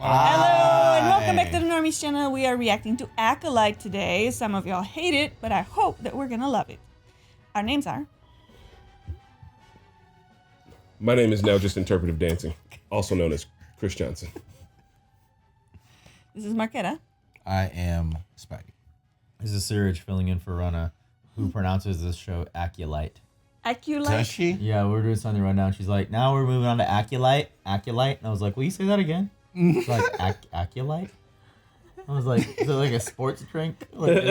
Hello and welcome back to the Normies channel. We are reacting to Acolyte today. Some of y'all hate it, but I hope that we're gonna love it. Our names are... My name is now just interpretive dancing, also known as Chris Johnson. This is Marquetta. I am Spidey. This is Surge filling in for Rana, who pronounces this show Acolyte. Acolyte? Does she? Yeah, we're doing something right now. She's like, now we're moving on to Acolyte. Acolyte. And I was like, will you say that again? It's like Acolyte? I was like, is it like a sports drink? Like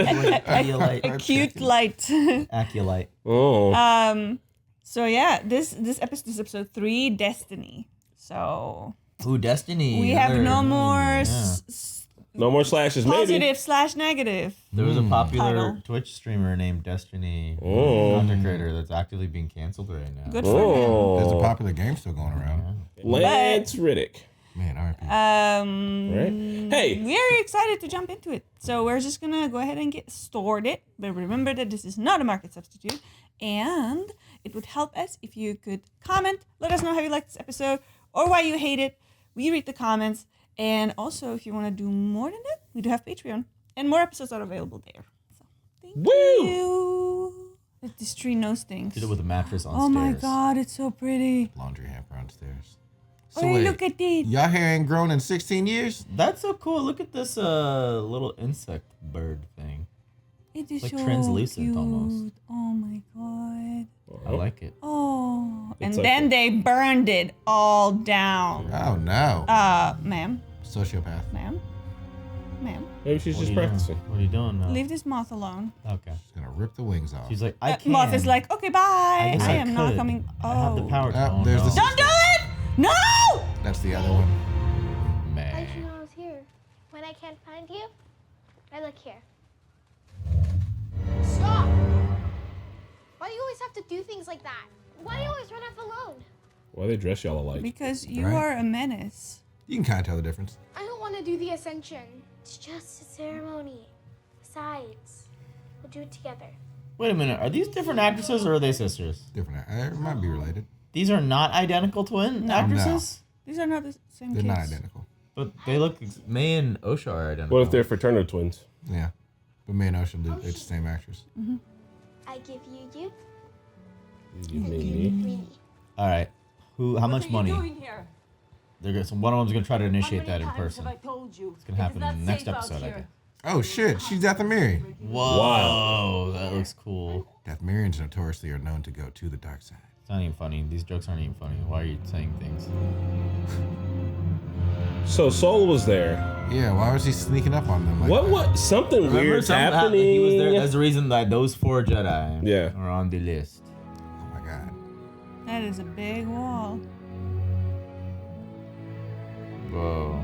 Acolyte. Acute light. Acolyte. Oh. So yeah, this episode is episode 3, Destiny. So... Ooh, Destiny. we have no more... No more slashes, maybe. / negative. There was a popular Title. Twitch streamer named Destiny, content creator, that's actively being canceled right now. Good for him. There's a popular game still going around. Lance Riddick. Man, RIP. Right? Hey. We are excited to jump into it. So we're just going to go ahead and get started. But remember that this is not a market substitute. And it would help us if you could comment. Let us know how you like this episode or why you hate it. We read the comments. And also, if you want to do more than that, we do have Patreon. And more episodes are available there. So, thank you. That this tree knows things. Did it with a mattress on Oh stairs. my god, it's so pretty. Laundry hamper on stairs. So hey, look at it. Y'all hair ain't grown in 16 years? That's so cool. Look at this little insect bird thing. It is Like so translucent cute. almost. Oh my god. I like it. Oh. And It's like then they burned it all down. Oh, no. Ma'am. Sociopath. Ma'am. Maybe she's What are just you practicing. doing? What are you doing now? Leave this moth alone. Okay. She's going to rip the wings off. She's like, I can't. Moth is like, okay, bye. guess I am not could. coming. Oh. I have the power to. Oh, there's the- Don't do it! No! That's the other one. How Man. did you know I was here? When I can't find you, I look here. Stop! Why do you always have to do things like that? Why do you always run off alone? Why they dress y'all alike? Because you Right. are a menace. You can kind of tell the difference. I don't want to do the ascension. It's just a ceremony. Besides, we'll do it together. Wait a minute. Are these different actresses or are they sisters? Different. It might be related. These are not identical twin actresses? These are not the same They're kids. not identical. But they look. May and Osha are identical. What if they're fraternal twins? Yeah. But me and Ocean, it's the same actress. I give you, You and mean you me? me. All right. How much money? Here? They're gonna. One of them's gonna try to initiate How many that in times person. have I told you? It's gonna happen in the next episode, I guess. Oh, shit. She's Dathomiri. Whoa, that looks cool. Dathomirians notoriously are known to go to the dark side. It's not even funny. These jokes aren't even funny. Why are you saying things? So Soul was there. Yeah, why was he sneaking up on them? Like that? What? Something Remember weird's something happened? happening. He was there. That's the reason that those 4 Jedi Yeah. are on the list. Oh, my God. That is a big wall. Whoa.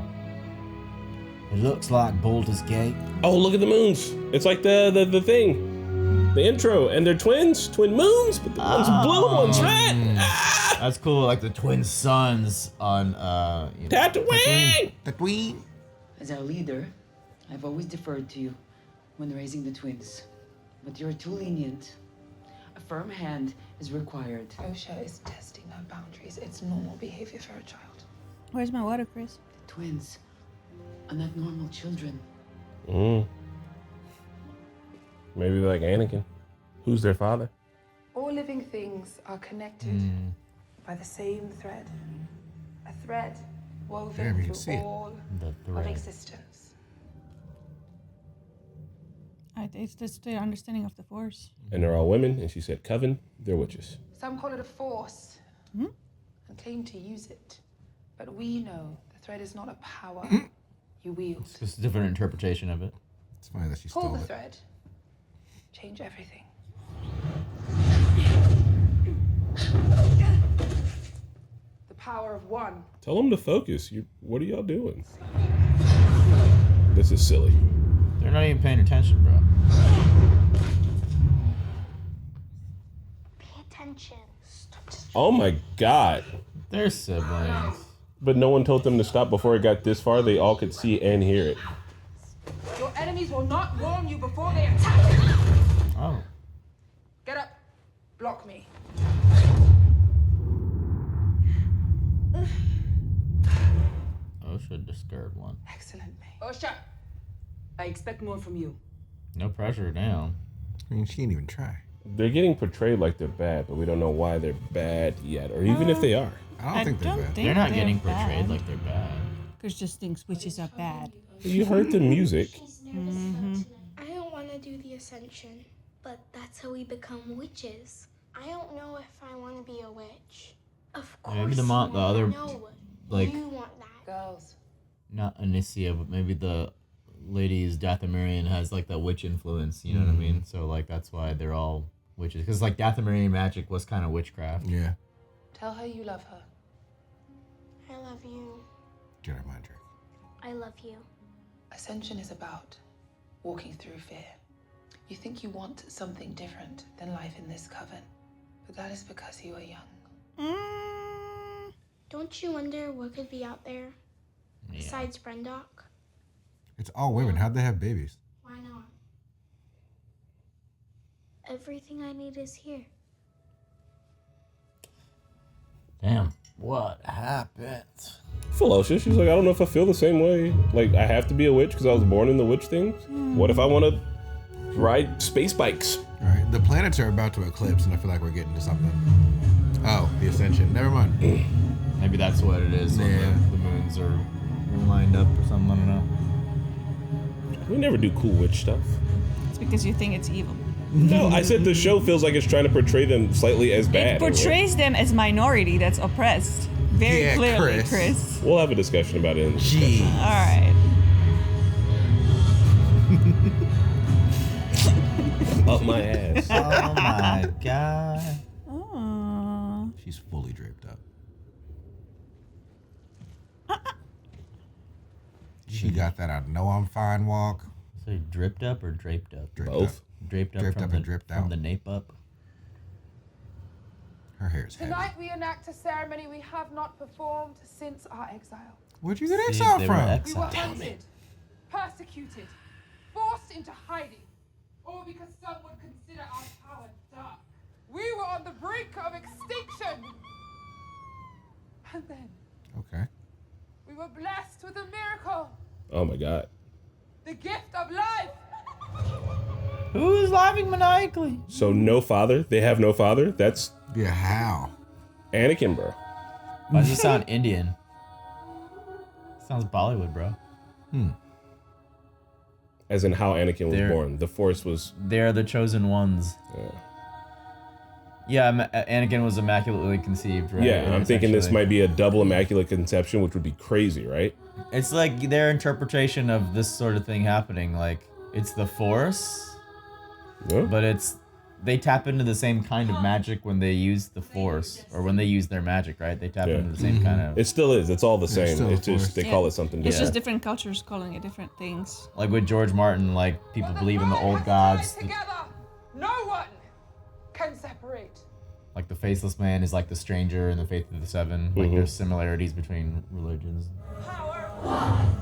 It looks like Baldur's Gate. Oh, look at the moons. It's like the thing. The intro. And they're twins. Twin moons. But the one's blue, one's red. Ah! That's cool. Like the twin suns on Tatooine! Tatooine. As our leader, I've always deferred to you when raising the twins. But you're too lenient. A firm hand is required. Osha is testing her boundaries. It's normal behavior for a child. Where's my water, Chris? The twins are not normal children. Maybe they're like Anakin. Who's their father? All living things are connected by the same thread. A thread woven Damn, you can through see it. all The of thread. existence. It's just the understanding of the Force. And they're all women. And she said, Coven, they're witches. Some call it a force and claim to use it. But we know the thread is not a power you wield. It's just a different interpretation of it. It's funny that she Pull stole the it. thread. Change everything. The power of one. Tell them to focus. What are y'all doing? This is silly. They're not even paying attention, bro. Pay attention. Oh my God. They're siblings. But no one told them to stop before it got this far. They all could see and hear it. Your enemies will not warn you before they attack. Oh. Get up. Block me. Osha discard one. Excellently. Osha, I expect more from you. No pressure, damn. I mean, she didn't even try. They're getting portrayed like they're bad, but we don't know why they're bad yet, or even if they are. I don't think they're bad. They're not getting bad. portrayed like they're bad. Chris just thinks witches are bad. You heard the music. I don't want to do the ascension, but that's how we become witches. I don't know if I want to be a witch. Of course. Maybe the you other, know like, you want that. Girls. not Anicia, but maybe the ladies Dathomirian has like that witch influence. You know what I mean? So like that's why they're all witches, because like Dathomirian magic was kind of witchcraft. Yeah. Tell her you love her. I love you. Jedi mind trick. I love you. Ascension is about walking through fear. You think you want something different than life in this coven, but that is because you are young. Don't you wonder what could be out there Yeah. besides Brendock? It's all women. How'd they have babies? Why not? Everything I need is here. Damn. What happened? Felicia, she's like, I don't know if I feel the same way. Like, I have to be a witch because I was born in the witch thing. What if I want to ride space bikes? All right. The planets are about to eclipse, and I feel like we're getting to something. Oh, the ascension. Never mind. Maybe that's what it is. When Yeah. the moons are lined up or something. I don't know. We never do cool witch stuff. It's because you think it's evil. No, I said the show feels like it's trying to portray them slightly as bad. It portrays them as minority that's oppressed. Very Yeah, clearly, Chris. Chris. We'll have a discussion about it. Gee. All right. Up my ass. Oh my god. Oh. She's fully draped up. She got that I know I'm fine walk. So dripped up or draped up? Draped Both. up. Draped up Draped from up the and dripped from out. the nape up. Her hair's heavy. Tonight we enact a ceremony we have not performed since our exile. Where'd you get See, exiled they were from? We were exiled. hunted, persecuted, forced into hiding, all because some would consider our power dark. We were on the brink of extinction. And then Okay. we were blessed with a miracle, Oh my god. the gift of life. Who is laughing maniacally? So no father? They have no father? That's Yeah, how? Anakin, bro. Why does it sound Indian? Sounds Bollywood, bro. As in how Anakin was They're- born. The Force was. They're the chosen ones. Yeah, Anakin was immaculately conceived, right? Yeah, I'm thinking this Essentially. might be a double immaculate conception, which would be crazy, right? It's like their interpretation of this sort of thing happening. Like, it's the Force, Yeah. but they tap into the same kind of magic when they use the Force, or when they use their magic, right? They tap Yeah. into the same kind of... It still is. It's all the Yeah, same. still It's the Force. just they call it something It's different. just different cultures calling it different things. Like with George Martin, like, people believe in the old gods. Together, no one can separate. Like the Faceless Man is like the stranger in the Faith of the Seven. Like there's similarities between religions. Power of one,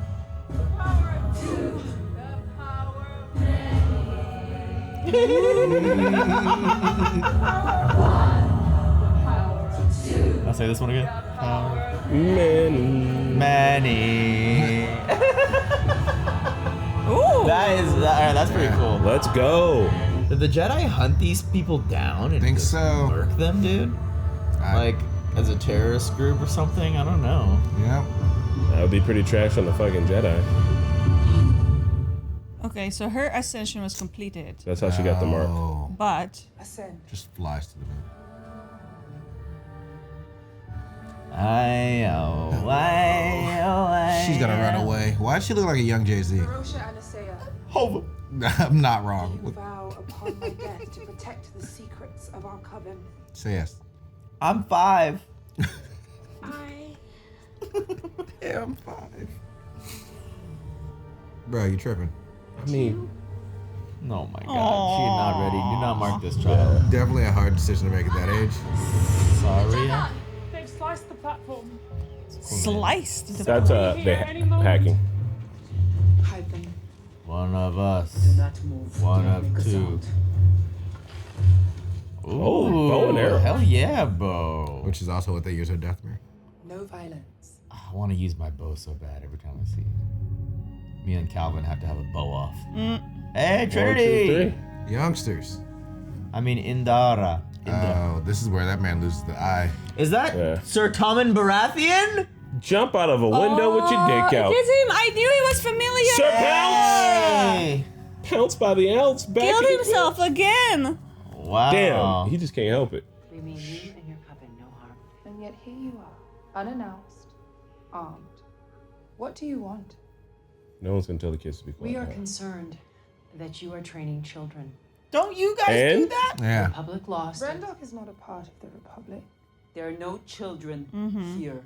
the power of two, the power of many. I'll say this one again. Man. Many. Ooh. That's pretty cool. Let's go. Did the Jedi hunt these people down and Think just so. murk them, dude? Like as a terrorist group or something? I don't know. Yeah. That would be pretty trash on the fucking Jedi. Okay, so her ascension was completed, That's how she got the mark. Oh, but Ascend. just flies to the moon. She's gonna run away. Why does she look like a young Jay-Z? Rosha and Asaya, I'm not you wrong. vow upon my death to protect the secrets of our coven. Say yes. I'm 5. Yeah, I'm 5. Bro, you tripping. I mean, Oh my god, she's not ready. Do not mark this child. Definitely a hard decision to make at that age. Sorry. They've sliced the platform. sliced. The that's hacking. Hide them. One of us. Do not move. One Do not of make a two. sound. Oh, bow and arrow. Hell yeah, bow. Which is also what they use her death mirror. No violence. want to use my bow so bad every time I see it. Me and Calvin have to have a bow off. Hey, 1, 2, Trinity! 3. Youngsters. I mean, Indara. Oh, this is where that man loses the eye. Is that Yeah. Sir Tommen Baratheon? Jump out of a window with your dick out. It is him. I knew he was familiar. Sir Pounce! Hey! Pounced by the ounce. Back Killed in- himself again. Wow. Damn, he just can't help it. We mean you and your coven no harm. And yet here you are, unannounced, armed. What do you want? No one's gonna tell the kids to be quiet. We are concerned that you are training children. Don't you guys do And? that? Yeah. Republic lost. Brandok is not a part of the Republic. There are no children here.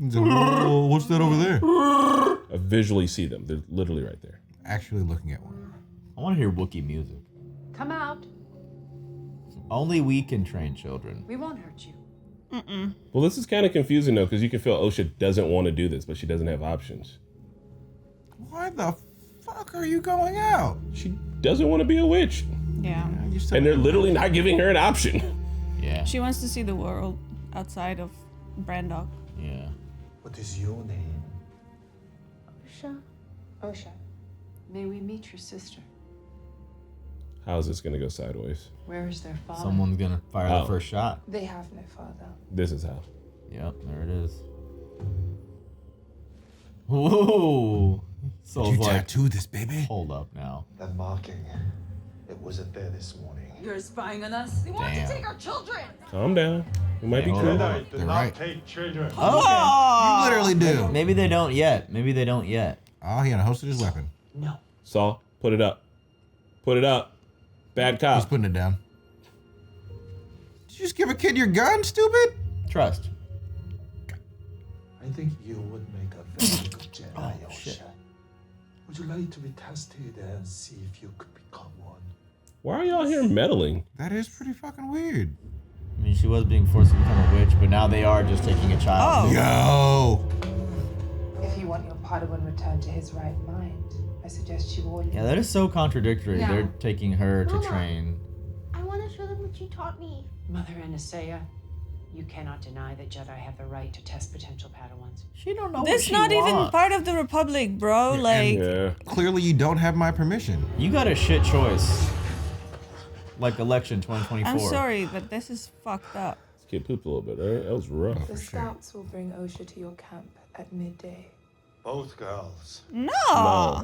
So, "Whoa, what's that over there? I visually see them. They're literally right there. Actually looking at one. I want to hear Wookiee music. Come out. Only we can train children. We won't hurt you. Well, this is kind of confusing though, because you can feel Osha doesn't want to do this, but she doesn't have options. Why the fuck are you going out? She doesn't want to be a witch, Yeah. You still- and they're literally not giving her an option. Yeah. She wants to see the world outside of Brandok. Yeah. What is your name? Osha. May we meet your sister? How's this gonna go sideways? Where is their father? Someone's gonna fire Oh. the first shot. They have no father. This is how. Yep, there it is. Whoa. So Did you like, tattoo this baby? hold up now. That marking. It wasn't there this morning. You're spying on us? They want Damn. to take our children. Calm down. We might be Hey, cool. hold on. do They're not right. take children. You literally do. Maybe they don't yet. Maybe they don't yet. Oh, he unhosted his weapon. No. Saul, put it up. Put it up. Bad He's cop. putting it down. Did you just give a kid your gun, stupid? Trust. I think you would make a very good Jedi, Oh, Osha. shit. Would you like to be tested and see if you could become one? Why are y'all here meddling? That is pretty fucking weird. I mean, she was being forced to become a witch, but now they are just taking a child. Oh. Yo! If you want your Padawan returned to his right mind, I suggest you warn Yeah, that is so contradictory. No. They're taking her to Mama. train. I want to show them what you taught me. Mother Anastasia, you cannot deny that Jedi have the right to test potential Padawans. She don't know This not even part of the Republic, bro. Like, Yeah. Clearly you don't have my permission. You got a shit choice. Like election 2024. I'm sorry, but this is fucked up. This kid pooped a little bit, right? That was rough. The scouts will bring Osha to your camp at midday. Both girls. No.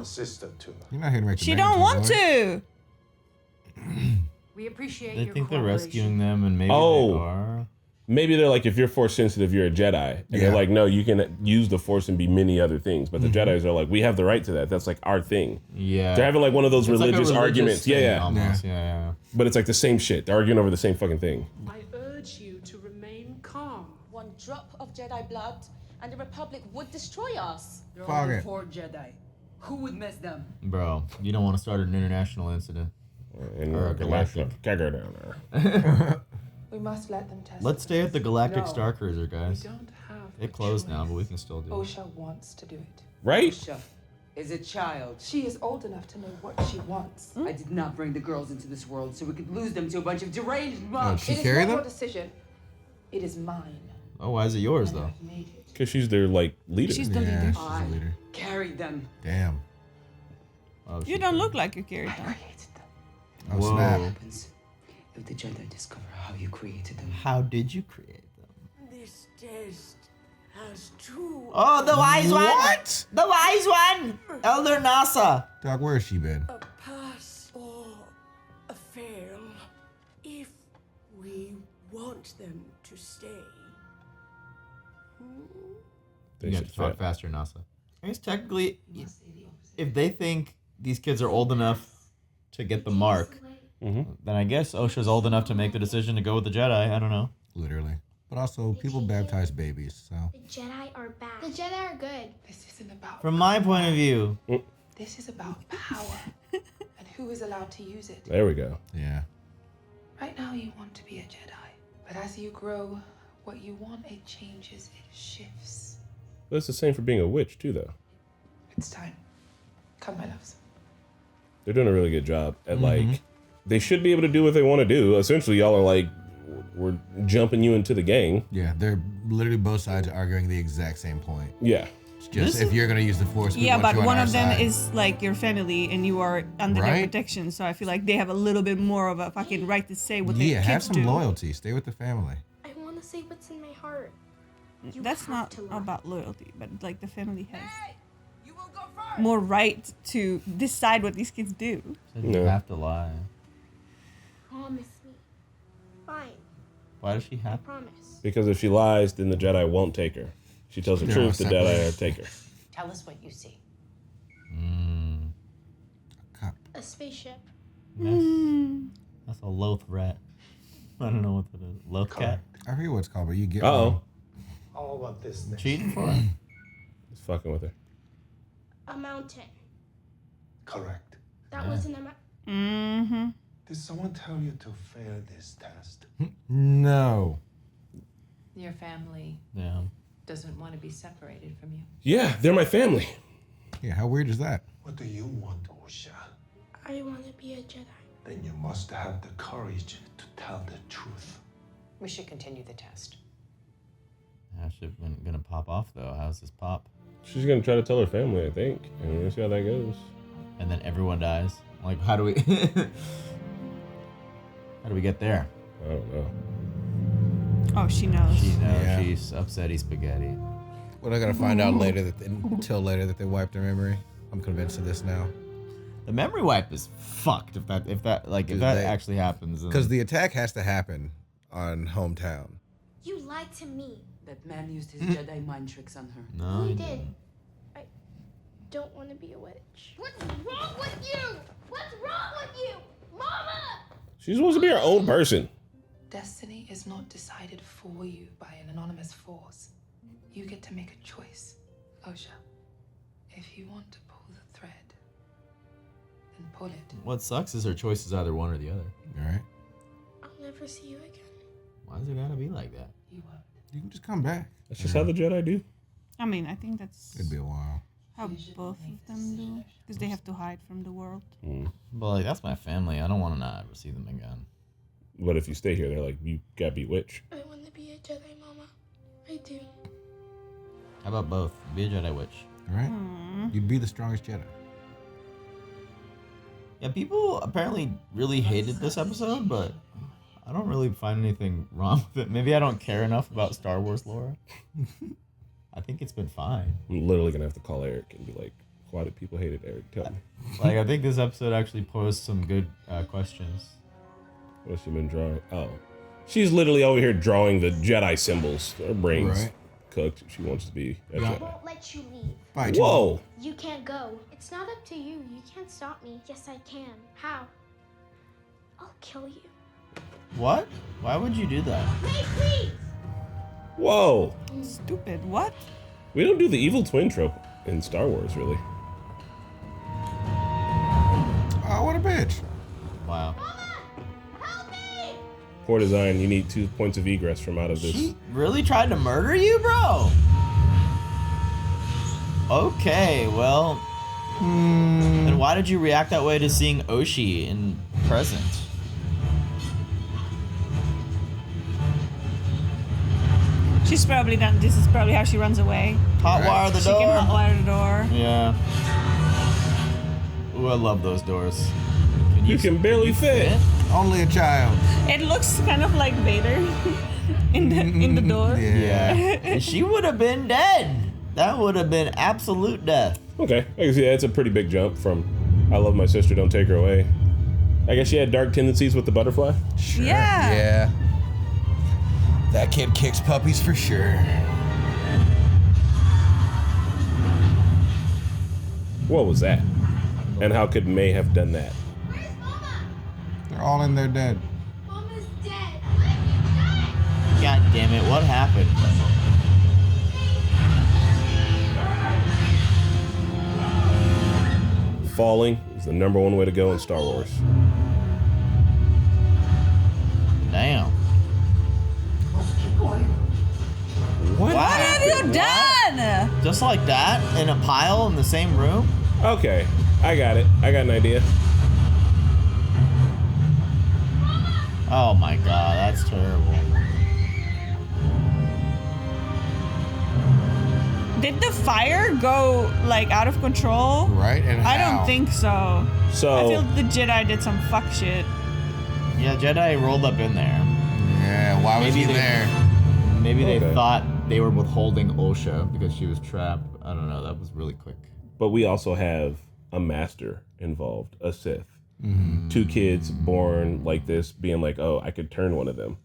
A sister too. You're not here to make the She man don't feel want good. to. We appreciate They your think they're cooperation. rescuing them, and maybe Oh. they are. Maybe they're like, if you're force sensitive, you're a Jedi. And Yeah. they're like, no, you can use the force and be many other things. But the Jedis are like, we have the right to that. That's like our thing. Yeah. They're having like one of those It's like a religious arguments. thing, Yeah. Almost. Yeah. But it's like the same shit. They're arguing over the same fucking thing. I urge you to remain calm. One drop of Jedi blood, and the Republic would destroy us. There Fuck are only it. 4 Jedi. Who would miss them? Bro, you don't want to start an international incident. And Or galactic. Kegger down there. We must let them test. Let's stay at the Galactic No. Star Cruiser, We guys. don't have It a closed now, choice. but we can still do it. Osha wants to do it. Right? Osha is a child. She is old enough to know what she wants. I did not bring the girls into this world so we could lose them to a bunch of deranged Oh, monks. she It is carry not your them? decision. It is mine. Oh, why is it yours, And though? I've made it. Because she's their like leader. She's the Yeah, leader. she's a leader. Carried them. Damn. Oh, You she- don't look like you carried I them. created them. Oh, Whoa. snap. What happens if the Jedi discover how you created them? How did you create them? This test has 2 Oh, the wise one! What? The wise one! Elder Nasa! Doc, where has she been? a pass or a fail. If we want them to stay. They You have should to talk fit. faster, Nasa. I guess technically, if they think these kids are old enough to get the mark, then I guess Osha's old enough to make the decision to go with the Jedi. I don't know. Literally. But also, people baptize babies, so. The Jedi are bad. The Jedi are good. This isn't about. From my point of view, This is about power and who is allowed to use it. There we go. Yeah. Right now, you want to be a Jedi, but as you grow, what you want, it changes, it shifts. But it's the same for being a witch too, though. It's time. Come, my loves. They're doing a really good job at like. They should be able to do what they want to do. Essentially, y'all are like we're jumping you into the gang. Yeah, they're literally both sides arguing the exact same point. Yeah. It's just if you're gonna use the force, we Yeah, want but you on one our of them side. is like your family, and you are under their Right? protection. So I feel like they have a little bit more of a fucking right to say what their Yeah, kids have some do. loyalty. Stay with the family. I want to say what's in my heart. You That's have not to lie. about loyalty, but like the family has You will go first. more right to decide what these kids do. Said you No. have to lie. Promise me. Fine, Why does she I have? promise. Because if she lies, then the Jedi won't take her. If she tells the They're truth, the all Jedi separate. will take her. Tell us what you see. A spaceship. That's a low threat. I don't know what that is. Low cat. I forget what it's called, but you get. Uh-oh. How about this next? Cheating for it. He's fucking with her. A mountain. Correct. That wasn't a mountain. Mm-hmm. Did someone tell you to fail this test? No. Your family Yeah. doesn't want to be separated from you. Yeah, they're my family. Yeah, how weird is that? What do you want, Osha? I want to be a Jedi. Then you must have the courage to tell the truth. We should continue the test. How's shit gonna pop off though? How's this pop? She's gonna try to tell her family, I think. And we'll see how that goes. And then everyone dies. Like, how do we? How do we get there? I don't know. Oh, she knows. She knows. Yeah. She's upsetty spaghetti. We're not gonna find out later until later that they wiped her memory. I'm convinced of this now. The memory wipe is fucked if that Dude, actually happens. then- Because the attack has to happen on hometown. You lied to me. That man used his Jedi mind tricks on her. no, He he did. didn't. I don't want to be a witch. What's wrong with you? What's wrong with you? Mama! She's supposed to be her own person. Destiny is not decided for you by an anonymous force. You get to make a choice. Osha, if you want to pull the thread, then pull it. What sucks is her choice is either one or the other. All right. I'll never see you again. Why does it gotta be like that? You won't. You can just come back. That's just how the Jedi do. I mean, I think that's It'd be a while. how both of them do. Because they have to hide from the world. But like, that's my family. I don't want to not ever see them again. But if you stay here, they're like, you got bewitched. I want to be a Jedi, Mama. I do. How about both? Be a Jedi witch. All right. You'd be the strongest Jedi. Yeah, people apparently really hated this episode, but I don't really find anything wrong with it. Maybe I don't care enough about Star Wars lore. I think it's been fine. I'm literally gonna have to call Eric and be like, why did people hate it, Eric? Tell me. Like, I think this episode actually posed some good questions. What's she been drawing? Oh. She's literally over here drawing the Jedi symbols. Her brain's Right. cooked. She wants to be a I Jedi. won't let you leave. Bye, Whoa! You can't go. It's not up to you. You can't stop me. Yes, I can. How? I'll kill you. What? Why would you do that? Wait, please! Whoa! Stupid. What? We don't do the evil twin trope in Star Wars, really. Oh, what a bitch. Wow. Help me! Poor design. You need 2 points of egress from out of this. She really tried to murder you, bro? Okay, well... Then why did you react that way to seeing Oshi in present? She's probably done. This is probably how she runs away. Hotwire the She can door. hotwire the door. Yeah. Ooh, I love those doors. You can barely fit. Only a child. It looks kind of like Vader in the door. Yeah. She would have been dead. That would have been absolute death. Okay, I can see that. It's a pretty big jump from I love my sister, don't take her away. I guess she had dark tendencies with the butterfly. Sure. Yeah. Yeah. That kid kicks puppies for sure. What was that? And how could May have done that? Where's Mama? They're all in there dead. Mama's dead. God damn it, what happened? Falling is the #1 way to go in Star Wars. Damn. What? What have you done? Just like that? In a pile in the same room? Okay, I got it. I got an idea. Oh my god, that's terrible. Did the fire go like out of control? Right? And I how? don't think so. So I feel the Jedi did some fuck shit. Yeah, Jedi rolled up in there. Yeah, why was he there? Maybe they Okay. thought they were withholding Osha because she was trapped. I don't know. That was really quick. but we also have a master involved, a Sith. Mm-hmm. 2 kids born like this, being like, oh, I could turn one of them.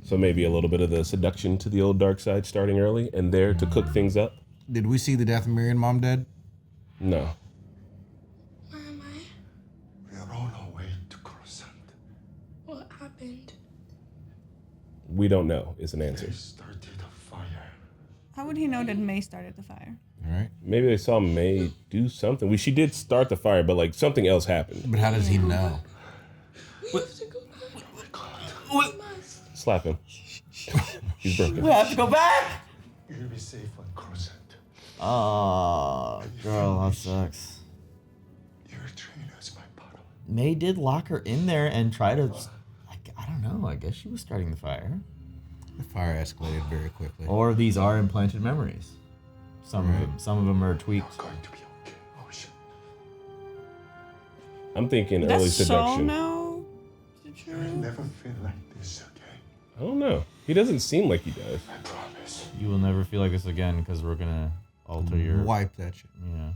So maybe a little bit of the seduction to the old dark side starting early and there to cook things up. Did we see the Dathomirian mom dead? No. Where am I? We are on our way to Coruscant. What happened? We don't know is an answer. They started a fire. How would he know that May started the fire? All right. Maybe they saw May do something. She did start the fire, but like something else happened. But how does he know? We have to go back. We must. Slap him. He's broken. We have to go back! You'll be safe on Coruscant. Oh, girl, that sucks. Your trainers, my bottom. May did lock her in there and try to... I don't know. I guess she was starting the fire. The fire escalated very quickly. Or these are implanted memories. Some of them are tweaked. Going to be okay, Ocean. I'm thinking early Does Saul seduction. know? You'll never feel like this again. I don't know. He doesn't seem like he does. I promise. You will never feel like this again because we're gonna alter your... Wipe that shit. Yeah.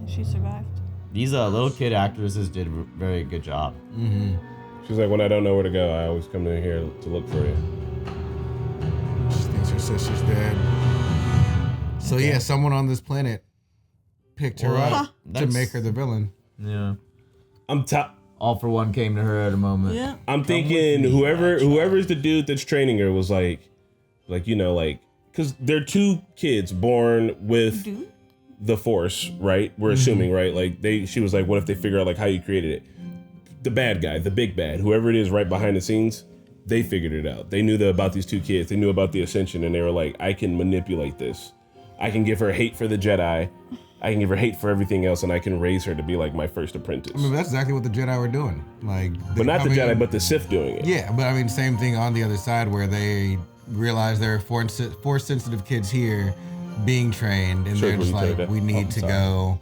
She survived. These little kid actresses did a very good job. Mm-hmm. She's like, when I don't know where to go, I always come in here to look for you. She thinks her sister's dead. So yeah, someone on this planet picked her Well, up to that's- make her the villain. Yeah. I'm top. All for One came to her at a moment. Yeah. I'm thinking with me, whoever's the dude that's training her was like because they're 2 kids born with Dude? the Force, right? We're assuming, right? Like she was like, what if they figure out like how you created it? The bad guy, the big bad, whoever it is, right behind the scenes, they figured it out. They knew about these 2 kids. They knew about the Ascension, and they were like, I can manipulate this. I can give her hate for the Jedi. I can give her hate for everything else, and I can raise her to be like my first apprentice. I mean, that's exactly what the Jedi were doing. Like, But not the Jedi, but the Sith doing it. Yeah, but I mean, same thing on the other side where they realize there are force sensitive kids here being trained, and Sure, they're just when you like, take that. we need Oh, to sorry. go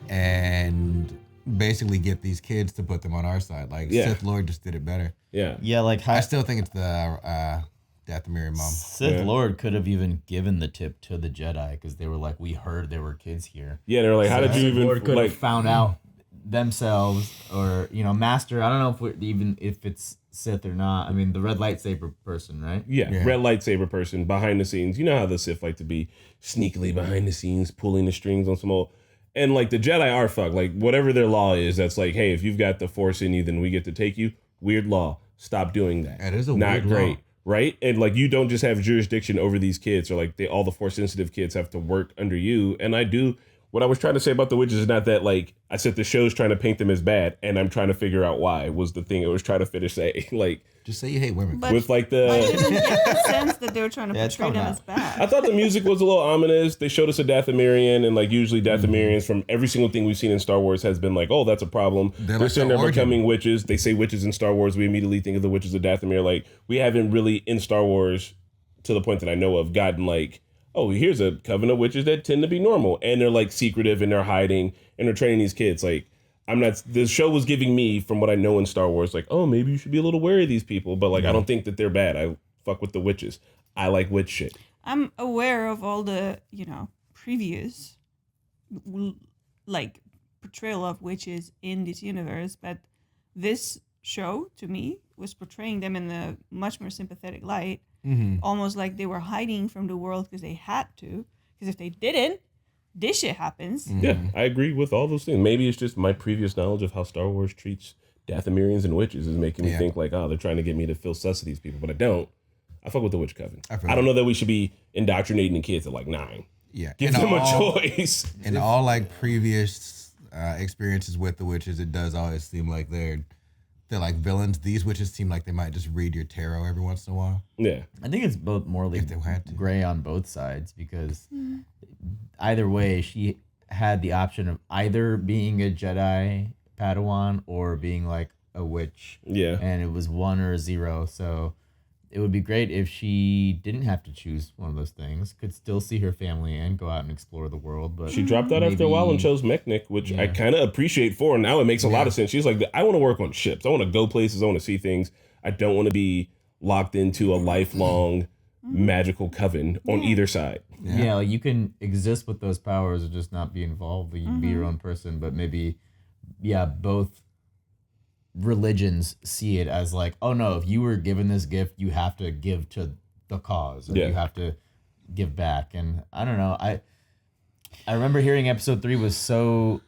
and basically get these kids to put them on our side. Like Yeah. Sith Lord just did it better. Yeah. Yeah, like I still think it's the Dathomirian mom. Sith Yeah. Lord could have even given the tip to the Jedi because they were like, we heard there were kids here. Yeah, they're like, how did you Sith even Lord could like? have found out themselves, or Master. I don't know if it's Sith or not. I mean, the red lightsaber person, right? Yeah, Yeah. red lightsaber person behind the scenes. You know how the Sith like to be sneakily behind the scenes, pulling the strings on some old. And like the Jedi are fucked. Like whatever their law is, that's like, hey, if you've got the Force in you, then we get to take you. Weird law. Stop doing that. That is a Not weird great, law. right? And like you don't just have jurisdiction over these kids, or like all the Force sensitive kids have to work under you. And I do. What I was trying to say about the witches is not that like I said the show's trying to paint them as bad, and I'm trying to figure out why was the thing I was trying to finish saying. Like Just say you hate women. But with like I the. didn't get the sense that they were trying to Yeah, it's portray them coming as out. bad. I thought the music was a little ominous. They showed us a Dathomirian, and like usually Dathomirians from every single thing we've seen in Star Wars has been like, oh, that's a problem. They're They're like saying the they're origin. becoming witches. They say witches in Star Wars. We immediately think of the witches of Dathomir. Like we haven't really in Star Wars, to the point that I know of, gotten like, oh, here's a coven of witches that tend to be normal, and they're like secretive and they're hiding and they're training these kids. Like I'm not. The show was giving me, from what I know in Star Wars, like, oh, maybe you should be a little wary of these people. But like, I don't think that they're bad. I fuck with the witches. I like witch shit. I'm aware of all the, previous, like, portrayal of witches in this universe, but this show, to me, was portraying them in a much more sympathetic light, almost like they were hiding from the world because they had to. Because if they didn't, this shit happens. Yeah, I agree with all those things. Maybe it's just my previous knowledge of how Star Wars treats Dathomirians and witches is making me Yeah. think like, oh, they're trying to get me to feel sus of these people, but I don't. I fuck with the witch coven. I feel I don't that. know that we should be indoctrinating the kids at like 9. Yeah. Give In them a all- choice. In all like previous experiences with the witches, it does always seem like they're like villains. These witches seem like they might just read your tarot every once in a while. Yeah. I think it's both morally If they had to. gray on both sides because either way, she had the option of either being a Jedi Padawan or being like a witch. Yeah. And it was 1 or 0. So it would be great if she didn't have to choose one of those things, could still see her family and go out and explore the world. But she dropped out after a while and chose Mechnik, which I kind of appreciate for her. Now it makes a lot of sense. She's like, I want to work on ships. I want to go places. I want to see things. I don't want to be locked into a lifelong magical coven on either side. Yeah, like you can exist with those powers and just not be involved. You can be your own person, but maybe, both religions see it as like, oh no, if you were given this gift, you have to give to the cause, or you have to give back. And I don't know, I remember hearing episode 3 was so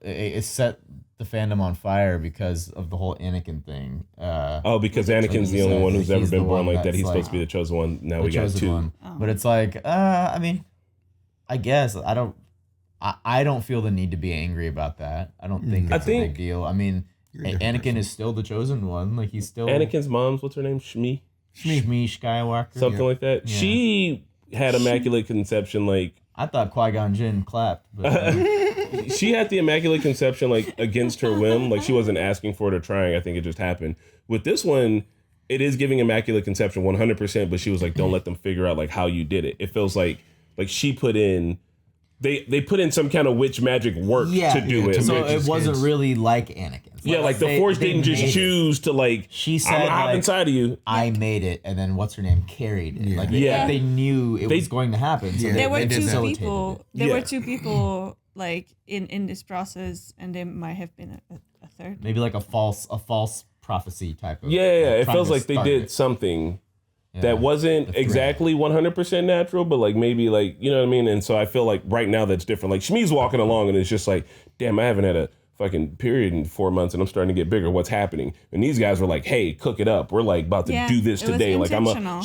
it set the fandom on fire because of the whole Anakin thing. Because Anakin's the only one who's ever been born like that. He's supposed to be the chosen one. Now we got 2. But it's like, I mean, I guess I don't feel the need to be angry about that. I don't think it's a big deal. I mean, Anakin is still the chosen one. Like he's still Anakin's mom's, what's her name? Shmi Skywalker, something like that. Yeah. She had immaculate conception. Like I thought Qui-Gon Jinn clapped, but she had the immaculate conception like against her whim. Like she wasn't asking for it or trying. I think it just happened. With this one, it is giving immaculate conception 100%. But she was like, don't let them figure out like how you did it. It feels like she put in. They put in some kind of witch magic work to do it. So it wasn't really like Anakin. Like the Force didn't just choose to like. She said, I'm gonna hop inside of you. I made it, and then what's her name carried it. Like they knew it was going to happen. So there were 2 people. There were 2 people like in this process, and there might have been a third. Maybe like a false prophecy type of. It feels like they did something. That wasn't exactly 100% natural, but like maybe like, you know what I mean? And so I feel like right now that's different. Like Shmi's walking along and it's just like, damn, I haven't had a fucking period in 4 months and I'm starting to get bigger. What's happening? And these guys were like, hey, cook it up. We're like about to do this today. Like I'm a.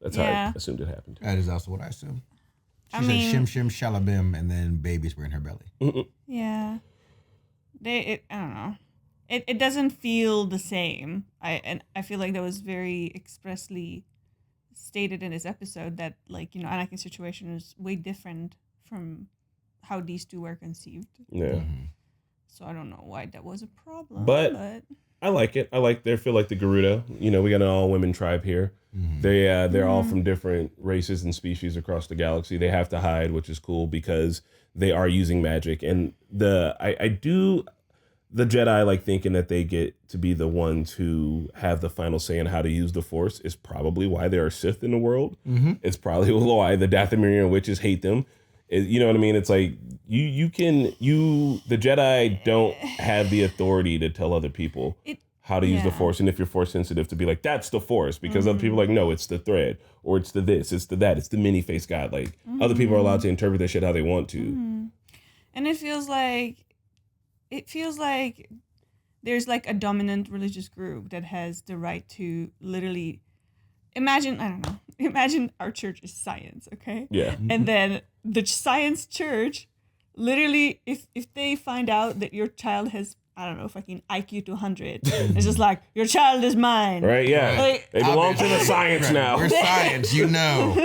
That's how I assumed it happened. That is also what I assumed. She said shim shim shalabim and then babies were in her belly. Yeah. I don't know. It doesn't feel the same. I feel like that was very expressly stated in this episode that like, you know, Anakin's situation is way different from how these 2 were conceived. Yeah. So I don't know why that was a problem. But I like it. They feel like the Garuda. You know, we got an all-women tribe here. They're all from different races and species across the galaxy. They have to hide, which is cool because they are using magic. And the Jedi like thinking that they get to be the ones who have the final say in how to use the Force is probably why there are Sith in the world. It's probably why the Dathomirian witches hate them. You know what I mean? It's like the Jedi don't have the authority to tell other people how to use the Force, and if you're Force sensitive, to be like, that's the Force, because other people are like, no, it's the thread, or it's the this, it's the that, it's the many face God. Like other people are allowed to interpret that shit how they want to. And it feels like there's like a dominant religious group that has the right to literally imagine our church is science, okay? Yeah. And then the science church, literally, if they find out that your child has, I don't know, fucking IQ 200, it's just like, your child is mine. Right, yeah. Like, they belong to the science now. We're science, you know.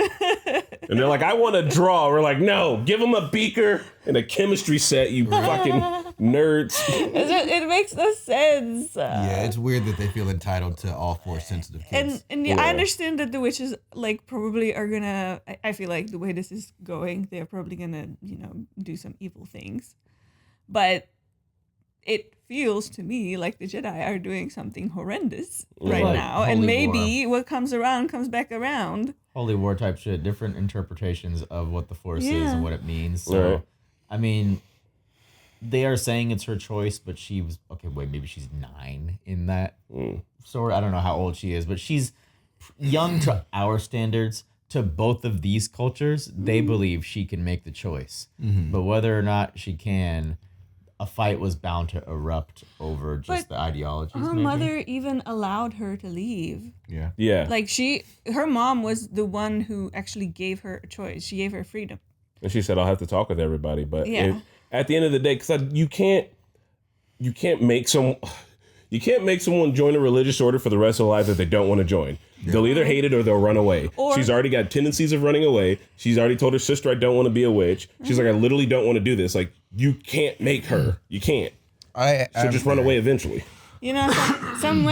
And they're like, I want to draw. We're like, no, give them a beaker and a chemistry set, you fucking nerds. It makes no sense. Yeah, it's weird that they feel entitled to all Force sensitive kids. And I understand that the witches like probably are gonna. I feel like the way this is going, they're probably gonna, you know, do some evil things, but it feels to me like the Jedi are doing something horrendous right now, and maybe what comes around comes back around. Holy war type shit, different interpretations of what the Force is and what it means. So, right. I mean, they are saying it's her choice, but she was, maybe she's 9 in that story. I don't know how old she is, but she's young to our standards. To both of these cultures, they believe she can make the choice. But whether or not she can, a fight was bound to erupt over just the ideologies. Her mother even allowed her to leave. Yeah. Yeah. Like her mom was the one who actually gave her a choice. She gave her freedom. And she said, I'll have to talk with everybody. But Yeah. At the end of the day, because you can't make someone join a religious order for the rest of their life that they don't want to join. Yeah. They'll either hate it or they'll run away. She's already got tendencies of running away. She's already told her sister, I don't want to be a witch. She's like, I literally don't want to do this. Like, you can't make her. You can't. She'll just run away eventually. You know, some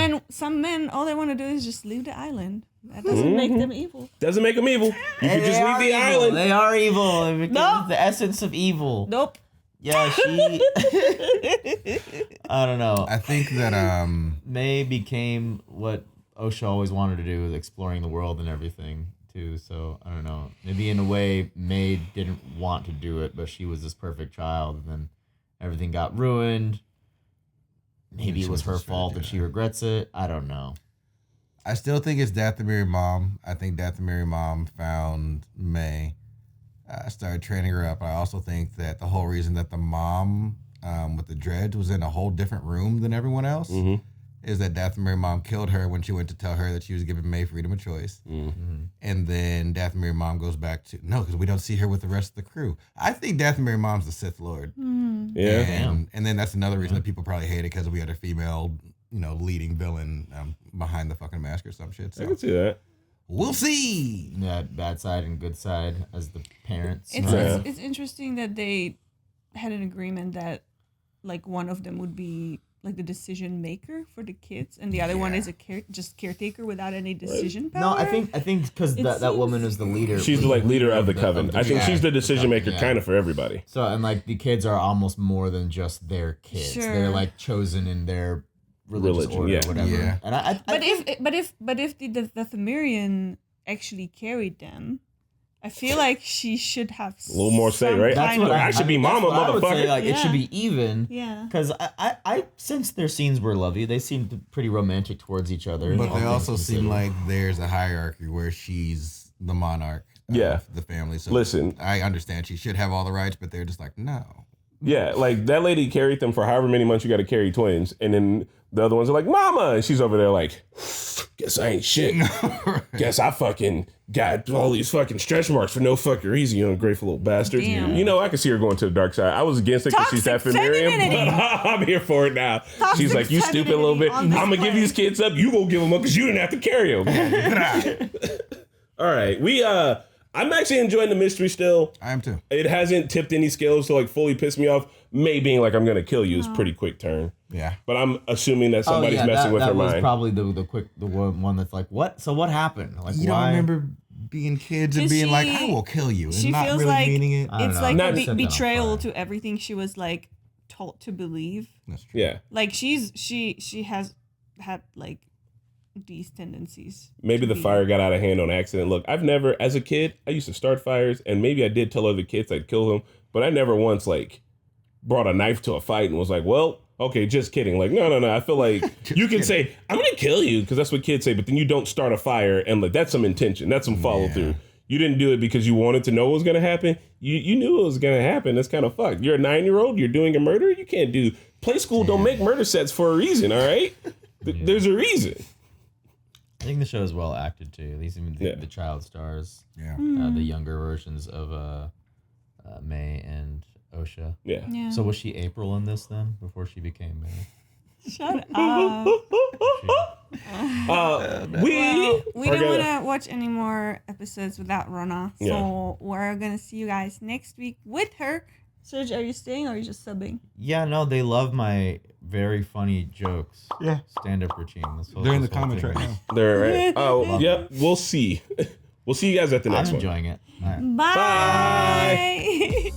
men, all they want to do is just leave the island. That doesn't make them evil. Doesn't make them evil. You can just leave the island. They are evil. Nope. The essence of evil. Nope. Yeah, she. I don't know. I think that May became what Osha always wanted to do, was exploring the world and everything too. So I don't know. Maybe in a way, May didn't want to do it, but she was this perfect child, and then everything got ruined. Maybe it was her fault and she regrets it. I don't know. I still think it's Dathomiri mom. I think Dathomiri mom found May, started training her up. I also think that the whole reason that the mom with the dreads was in a whole different room than everyone else is that Dathomiri mom killed her when she went to tell her that she was giving May freedom of choice. And then Dathomiri mom goes back to, no, because we don't see her with the rest of the crew. I think Dathomiri mom's the Sith Lord. Yeah. And then that's another reason that people probably hate it, because we had a female, leading villain behind the fucking mask or some shit. So. I can see that. We'll see. Yeah, bad side and good side as the parents. It's interesting that they had an agreement that like one of them would be like the decision maker for the kids, and the other one is a caretaker without any decision power. No, I think because that woman is the leader. She's the leader of the coven. I think she's the decision maker kind of for everybody. So, and like the kids are almost more than just their kids. Sure. They're like chosen in their religion, order, yeah. whatever. Yeah. And I but if the Thumerian actually carried them, I feel like she should have a little more say, right? That's what I should be mama, I would say, motherfucker. like, it should be even. Yeah. Because I since their scenes were lovely, they seemed pretty romantic towards each other. But they also seem like there's a hierarchy where she's the monarch of the family. So listen, I understand she should have all the rights, but they're just like, no. Yeah, like that lady carried them for however many months you got to carry twins, and then the other ones are like, "Mama," and she's over there like, "Guess I ain't shit. Guess I fucking got all these fucking stretch marks for no fucking reason, you ungrateful little bastard." Damn. You know, I can see her going to the dark side. I was against it because she's that Fenirian, but I'm here for it now. She's like, "You stupid little bit. I'm gonna give these kids up. You gonna give them up because you didn't have to carry them." All right, I'm actually enjoying the mystery still. I am too. It hasn't tipped any scales to like fully piss me off. May being like, I'm gonna kill you is a pretty quick turn. Yeah. But I'm assuming that somebody's messing with her mind. That was probably the one that's like, what? So what happened? Like, You why? don't remember being kids and being like, I will kill you, and She not feels really like meaning it. it's know. like Not- a Set that on betrayal fire. to everything she was like taught to believe. That's true. Yeah. Like she has had like these tendencies. Maybe the fire got out of hand on accident. Look, I've never, as a kid, I used to start fires, and maybe I did tell other kids I'd kill them, but I never once like brought a knife to a fight and was like, well, okay, just kidding. Like, no. I feel like you can say, I'm gonna kill you, because that's what kids say, but then you don't start a fire, and like that's some intention, that's some follow through. You didn't do it because you wanted to know what was gonna happen. You knew it was gonna happen. That's kind of fucked. You're a 9-year-old, you're doing a murder. You can't do play school. Don't make murder sets for a reason. All right, there's a reason. I think the show is well acted too. At least even the child stars. Yeah. The younger versions of May and Osha. Yeah. So was she April in this then, before she became May? Shut up. We don't want to watch any more episodes without Rona, so we're gonna see you guys next week with her. Serge, are you staying or are you just subbing? Yeah, no, they love my very funny jokes. Yeah. Stand-up routine. They're in the comments right now. They're right. Oh, yep. We'll see. We'll see you guys at the next I'm one. enjoying it. All right. Bye.